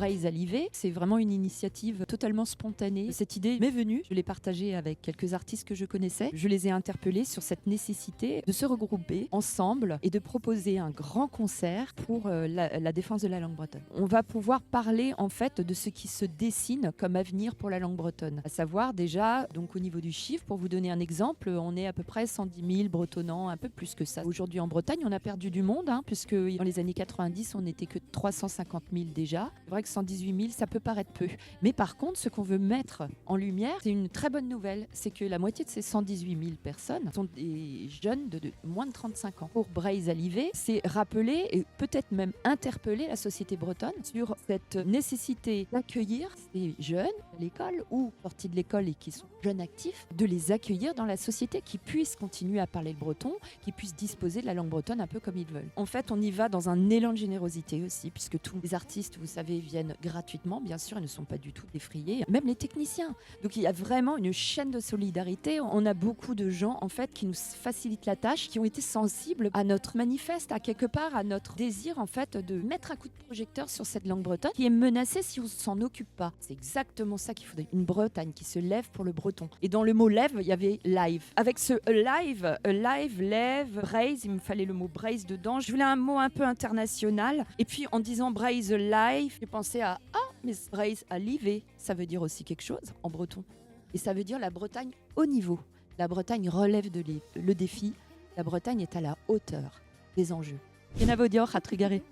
Braise à Livet. C'est vraiment une initiative totalement spontanée. Cette idée m'est venue, je l'ai partagée avec quelques artistes que je connaissais. Je les ai interpellés sur cette nécessité de se regrouper ensemble et de proposer un grand concert pour la défense de la langue bretonne. On va pouvoir parler en fait de ce qui se dessine comme avenir pour la langue bretonne. À savoir déjà, donc au niveau du chiffre, pour vous donner un exemple, on est à peu près 110 000 bretonnants, un peu plus que ça. Aujourd'hui en Bretagne, on a perdu du monde, puisque dans les années 90, on n'était que 350 000 déjà. C'est vrai que 118 000, ça peut paraître peu. Mais par contre, ce qu'on veut mettre en lumière, c'est une très bonne nouvelle. C'est que la moitié de ces 118 000 personnes sont des jeunes de moins de 35 ans. Pour Braise à Livet, c'est rappeler et peut-être même interpeller la société bretonne sur cette nécessité d'accueillir ces jeunes à l'école ou sortis de l'école et qui sont jeunes actifs, de les accueillir dans la société, qui puissent continuer à parler le breton, qui puissent disposer de la langue bretonne un peu comme ils veulent. En fait, on y va dans un élan de générosité aussi, puisque tous les artistes, vous savez, viennent gratuitement, bien sûr, ils ne sont pas du tout défrayés, même les techniciens. Donc il y a vraiment une chaîne de solidarité. On a beaucoup de gens, en fait, qui nous facilitent la tâche, qui ont été sensibles à notre manifeste, à quelque part, à notre désir, en fait, de mettre un coup de projecteur sur cette langue bretonne, qui est menacée si on ne s'en occupe pas. C'est exactement ça qu'il faudrait. Une Bretagne qui se lève pour le breton. Et dans le mot lève, il y avait live. Avec ce live, lève, braise, il me fallait le mot braise dedans. Je voulais un mot un peu international. Et puis en disant braise live, j'ai pensé à mais braise à Livet, ça veut dire aussi quelque chose en breton. Et ça veut dire la Bretagne au niveau. La Bretagne relève le défi. La Bretagne est à la hauteur des enjeux. Kenavo dior a triggeré.